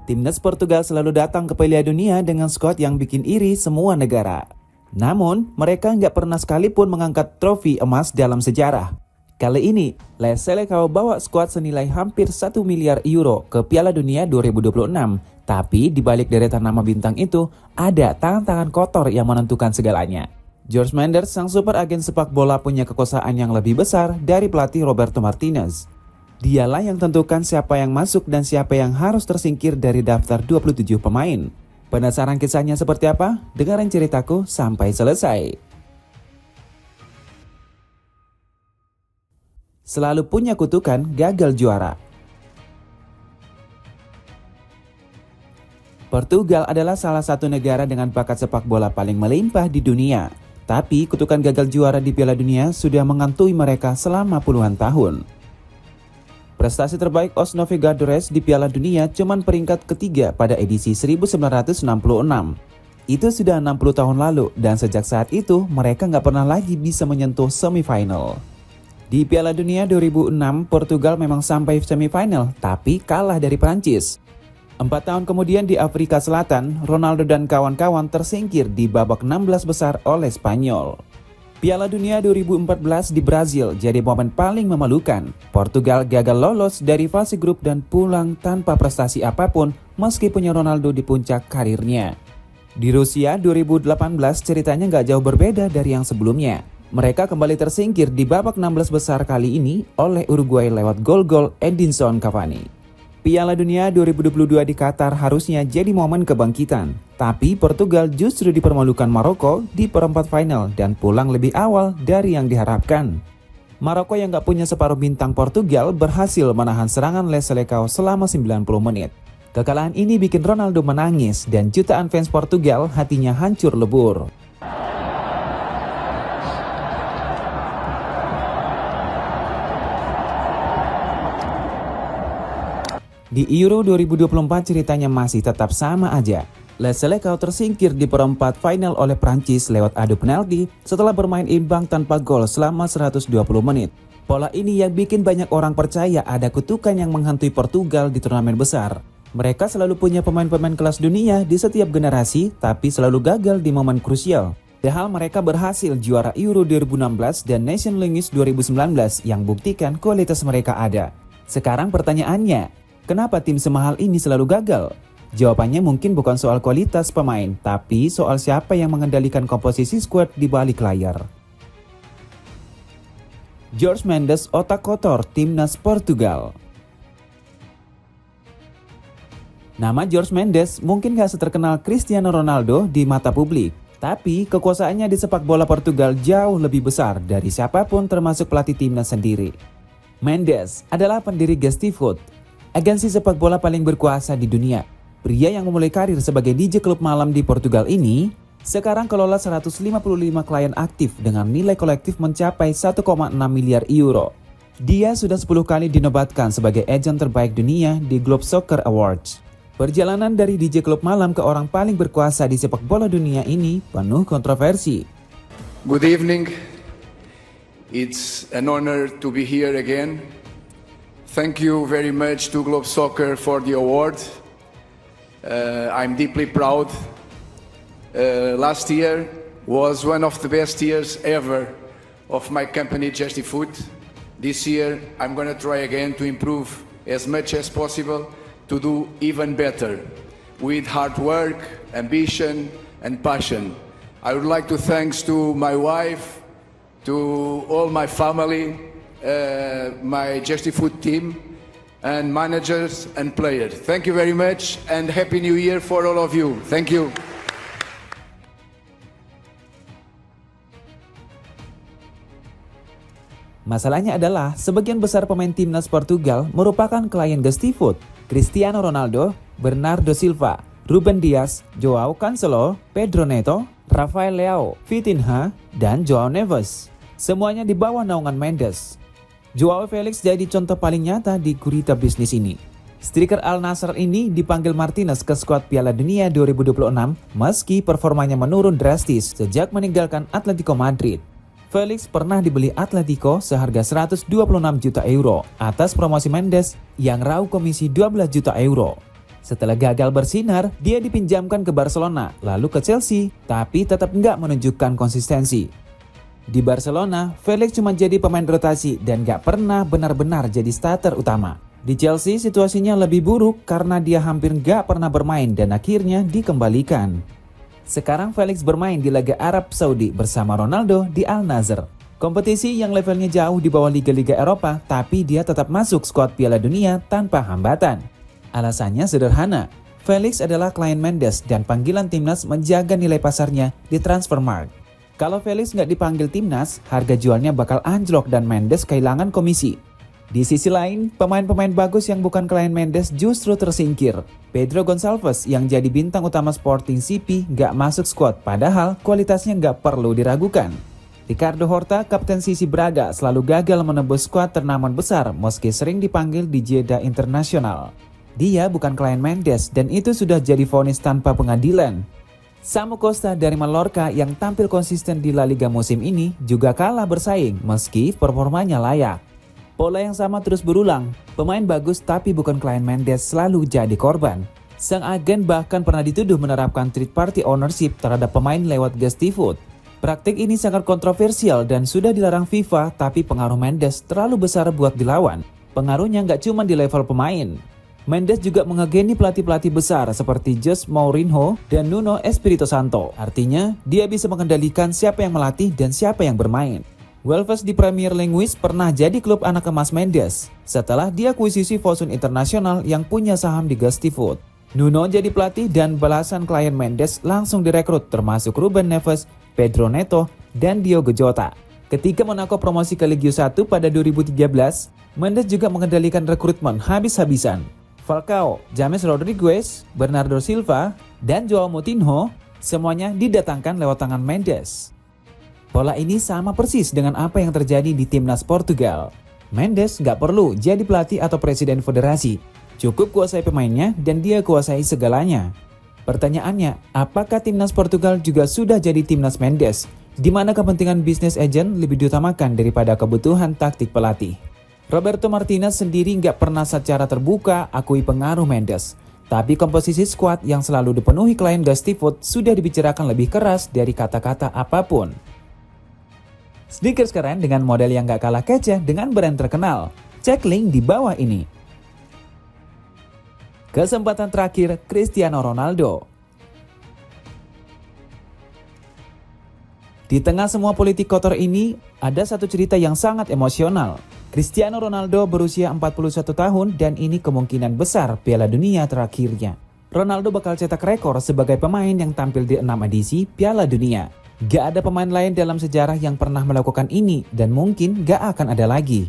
Timnas Portugal selalu datang ke Piala Dunia dengan skuad yang bikin iri semua negara. Namun, mereka nggak pernah sekalipun mengangkat trofi emas dalam sejarah. Kali ini, Les Selecao bawa skuad senilai hampir 1 miliar euro ke Piala Dunia 2026. Tapi di balik deretan nama bintang itu, ada tangan-tangan kotor yang menentukan segalanya. Jorge Mendes, sang super agen sepak bola, punya kekuasaan yang lebih besar dari pelatih Roberto Martinez. Dialah yang tentukan siapa yang masuk dan siapa yang harus tersingkir dari daftar 27 pemain. Penasaran kisahnya seperti apa? Dengarin ceritaku sampai selesai. Selalu punya kutukan gagal juara. Portugal adalah salah satu negara dengan bakat sepak bola paling melimpah di dunia. Tapi kutukan gagal juara di Piala Dunia sudah menghantui mereka selama puluhan tahun. Prestasi terbaik Os Navegadores di Piala Dunia cuman peringkat ketiga pada edisi 1966. Itu sudah 60 tahun lalu dan sejak saat itu mereka nggak pernah lagi bisa menyentuh semifinal. Di Piala Dunia 2006, Portugal memang sampai semifinal tapi kalah dari Prancis. 4 tahun kemudian di Afrika Selatan, Ronaldo dan kawan-kawan tersingkir di babak 16 besar oleh Spanyol. Piala Dunia 2014 di Brazil jadi momen paling memalukan. Portugal gagal lolos dari fase grup dan pulang tanpa prestasi apapun meski punya Ronaldo di puncak karirnya. Di Rusia 2018 ceritanya nggak jauh berbeda dari yang sebelumnya. Mereka kembali tersingkir di babak 16 besar kali ini oleh Uruguay lewat gol-gol Edinson Cavani. Piala Dunia 2022 di Qatar harusnya jadi momen kebangkitan. Tapi Portugal justru dipermalukan Maroko di perempat final dan pulang lebih awal dari yang diharapkan. Maroko yang gak punya separuh bintang Portugal berhasil menahan serangan Les Selecao selama 90 menit. Kekalahan ini bikin Ronaldo menangis dan jutaan fans Portugal hatinya hancur lebur. Di Euro 2024 ceritanya masih tetap sama aja. Les Selecao tersingkir di perempat final oleh Prancis lewat adu penalti setelah bermain imbang tanpa gol selama 120 menit. Pola ini yang bikin banyak orang percaya ada kutukan yang menghantui Portugal di turnamen besar. Mereka selalu punya pemain-pemain kelas dunia di setiap generasi tapi selalu gagal di momen krusial. Padahal mereka berhasil juara Euro 2016 dan Nation League 2019 yang buktikan kualitas mereka ada. Sekarang pertanyaannya, kenapa tim semahal ini selalu gagal? Jawabannya mungkin bukan soal kualitas pemain, tapi soal siapa yang mengendalikan komposisi skuad di balik layar. Jorge Mendes otak kotor timnas Portugal. Nama Jorge Mendes mungkin gak seterkenal Cristiano Ronaldo di mata publik, tapi kekuasaannya di sepak bola Portugal jauh lebih besar dari siapapun termasuk pelatih timnas sendiri. Mendes adalah pendiri Gestifoot, agensi sepak bola paling berkuasa di dunia. Pria yang memulai karir sebagai DJ klub malam di Portugal ini sekarang kelola 155 klien aktif dengan nilai kolektif mencapai 1,6 miliar euro. Dia sudah 10 kali dinobatkan sebagai agen terbaik dunia di Globe Soccer Awards. Perjalanan dari DJ klub malam ke orang paling berkuasa di sepak bola dunia ini penuh kontroversi. Good evening. It's an honor to be here again. Thank you very much to Globe Soccer for the award. I'm deeply proud. Last year was one of the best years ever of my company Gestifoot. This year I'm going to try again to improve as much as possible to do even better with hard work, ambition and passion. I would like to thanks to my wife, to all my family, my Gestifoot team and managers and players. Thank you very much and Happy New Year for all of you. Thank you. Masalahnya adalah sebagian besar pemain timnas Portugal merupakan klien Gestifoot. Cristiano Ronaldo, Bernardo Silva, Ruben Dias, Joao Cancelo, Pedro Neto, Rafael Leao, Vitinha, dan Joao Neves. Semuanya di bawah naungan Mendes. Joao Felix jadi contoh paling nyata di gurita bisnis ini. Striker Al Nassr ini dipanggil Martinez ke skuad Piala Dunia 2026 meski performanya menurun drastis sejak meninggalkan Atletico Madrid. Felix pernah dibeli Atletico seharga 126 juta euro atas promosi Mendes yang rauh komisi 12 juta euro. Setelah gagal bersinar, dia dipinjamkan ke Barcelona, lalu ke Chelsea, tapi tetap nggak menunjukkan konsistensi. Di Barcelona, Felix cuma jadi pemain rotasi dan nggak pernah benar-benar jadi starter utama. Di Chelsea, situasinya lebih buruk karena dia hampir nggak pernah bermain dan akhirnya dikembalikan. Sekarang Felix bermain di Liga Arab Saudi bersama Ronaldo di Al Nassr. Kompetisi yang levelnya jauh di bawah liga-liga Eropa, tapi dia tetap masuk skuad Piala Dunia tanpa hambatan. Alasannya sederhana, Felix adalah klien Mendes dan panggilan timnas menjaga nilai pasarnya di Transfermarkt. Kalau Felix nggak dipanggil timnas, harga jualnya bakal anjlok dan Mendes kehilangan komisi. Di sisi lain, pemain-pemain bagus yang bukan klien Mendes justru tersingkir. Pedro Gonçalves yang jadi bintang utama Sporting CP nggak masuk skuad, padahal kualitasnya nggak perlu diragukan. Ricardo Horta, kapten Sisi Braga, selalu gagal menembus skuad ternama besar meski sering dipanggil di Jeddah Internasional. Dia bukan klien Mendes dan itu sudah jadi vonis tanpa pengadilan. Samu Costa dari Mallorca yang tampil konsisten di La Liga musim ini juga kalah bersaing meski performanya layak. Pola yang sama terus berulang, pemain bagus tapi bukan klien Mendes selalu jadi korban. Sang agen bahkan pernah dituduh menerapkan third party ownership terhadap pemain lewat Gestifood. Praktik ini sangat kontroversial dan sudah dilarang FIFA, tapi pengaruh Mendes terlalu besar buat dilawan. Pengaruhnya nggak cuma di level pemain. Mendes juga mengegeni pelatih-pelatih besar seperti Jose Mourinho dan Nuno Espirito Santo. Artinya, dia bisa mengendalikan siapa yang melatih dan siapa yang bermain. Wolves di Premier League pernah jadi klub anak emas Mendes setelah diakuisisi Fosun Internasional yang punya saham di Gestifood. Nuno jadi pelatih dan belasan klien Mendes langsung direkrut termasuk Ruben Neves, Pedro Neto, dan Diogo Jota. Ketika Monaco promosi ke Ligue 1 pada 2013, Mendes juga mengendalikan rekrutmen habis-habisan. Falcao, James Rodriguez, Bernardo Silva, dan Joao Moutinho semuanya didatangkan lewat tangan Mendes. Pola ini sama persis dengan apa yang terjadi di timnas Portugal. Mendes nggak perlu jadi pelatih atau presiden federasi, cukup kuasai pemainnya dan dia kuasai segalanya. Pertanyaannya, apakah timnas Portugal juga sudah jadi timnas Mendes, di mana kepentingan bisnis agent lebih diutamakan daripada kebutuhan taktik pelatih? Roberto Martinez sendiri nggak pernah secara terbuka akui pengaruh Mendes, tapi komposisi skuad yang selalu dipenuhi klien Gestifood sudah dibicarakan lebih keras dari kata-kata apapun. Sneakers keren dengan model yang nggak kalah kece dengan brand terkenal. Cek link di bawah ini. Kesempatan terakhir Cristiano Ronaldo. Di tengah semua politik kotor ini, ada satu cerita yang sangat emosional. Cristiano Ronaldo berusia 41 tahun dan ini kemungkinan besar Piala Dunia terakhirnya. Ronaldo bakal cetak rekor sebagai pemain yang tampil di 6 edisi Piala Dunia. Gak ada pemain lain dalam sejarah yang pernah melakukan ini dan mungkin gak akan ada lagi.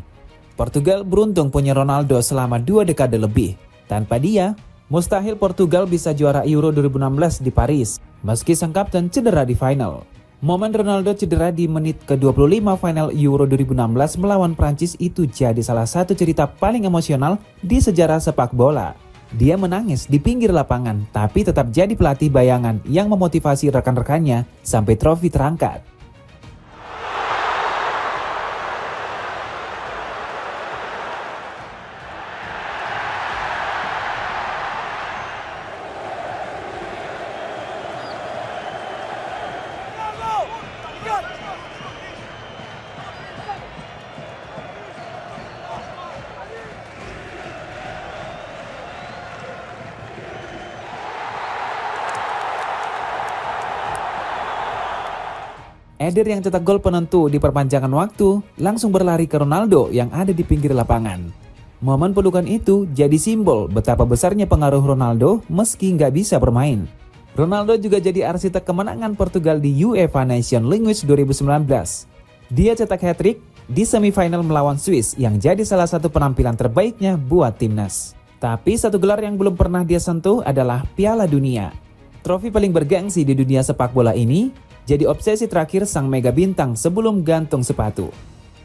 Portugal beruntung punya Ronaldo selama 2 dekade lebih. Tanpa dia, mustahil Portugal bisa juara Euro 2016 di Paris, meski sang kapten cedera di final. Momen Ronaldo cedera di menit ke-25 final Euro 2016 melawan Prancis itu jadi salah satu cerita paling emosional di sejarah sepak bola. Dia menangis di pinggir lapangan, tapi tetap jadi pelatih bayangan yang memotivasi rekan-rekannya sampai trofi terangkat. Eder yang cetak gol penentu di perpanjangan waktu langsung berlari ke Ronaldo yang ada di pinggir lapangan. Momen pelukan itu jadi simbol betapa besarnya pengaruh Ronaldo meski nggak bisa bermain. Ronaldo juga jadi arsitek kemenangan Portugal di UEFA Nations League 2019. Dia cetak hat-trick di semifinal melawan Swiss yang jadi salah satu penampilan terbaiknya buat timnas. Tapi satu gelar yang belum pernah dia sentuh adalah Piala Dunia. Trofi paling bergengsi di dunia sepak bola ini jadi obsesi terakhir sang mega bintang sebelum gantung sepatu.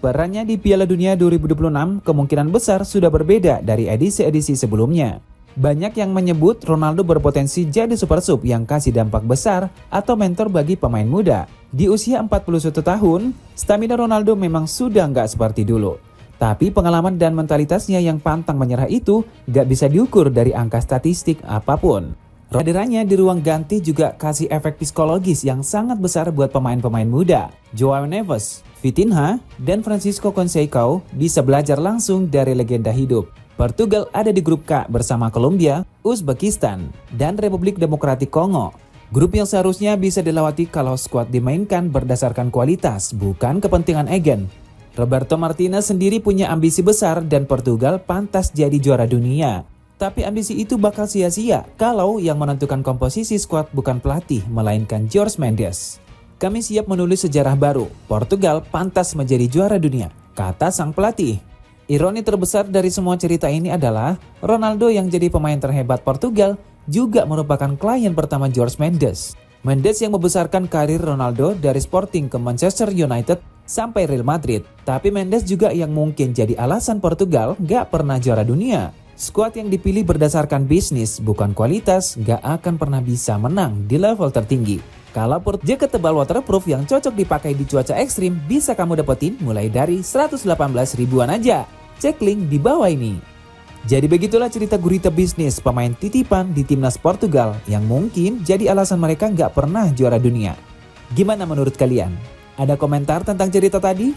Perannya di Piala Dunia 2026 kemungkinan besar sudah berbeda dari edisi-edisi sebelumnya. Banyak yang menyebut Ronaldo berpotensi jadi super sub yang kasih dampak besar atau mentor bagi pemain muda. Di usia 41 tahun, stamina Ronaldo memang sudah nggak seperti dulu. Tapi pengalaman dan mentalitasnya yang pantang menyerah itu gak bisa diukur dari angka statistik apapun. Kehadirannya di ruang ganti juga kasih efek psikologis yang sangat besar buat pemain-pemain muda. Joao Neves, Vitinha, dan Francisco Conceição bisa belajar langsung dari legenda hidup. Portugal ada di grup K bersama Kolombia, Uzbekistan, dan Republik Demokratik Kongo. Grup yang seharusnya bisa dilewati kalau skuad dimainkan berdasarkan kualitas, bukan kepentingan agen. Roberto Martinez sendiri punya ambisi besar dan Portugal pantas jadi juara dunia. Tapi ambisi itu bakal sia-sia kalau yang menentukan komposisi skuad bukan pelatih, melainkan Jorge Mendes. Kami siap menulis sejarah baru, Portugal pantas menjadi juara dunia, kata sang pelatih. Ironi terbesar dari semua cerita ini adalah Ronaldo yang jadi pemain terhebat Portugal juga merupakan klien pertama Jorge Mendes. Mendes yang membesarkan karir Ronaldo dari Sporting ke Manchester United sampai Real Madrid. Tapi Mendes juga yang mungkin jadi alasan Portugal gak pernah juara dunia. Skuad yang dipilih berdasarkan bisnis bukan kualitas gak akan pernah bisa menang di level tertinggi. Kalau jaket tebal waterproof yang cocok dipakai di cuaca ekstrim bisa kamu dapetin mulai dari 118 ribuan aja. Cek link di bawah ini. Jadi begitulah cerita gurita bisnis pemain titipan di timnas Portugal yang mungkin jadi alasan mereka nggak pernah juara dunia. Gimana menurut kalian? Ada komentar tentang cerita tadi?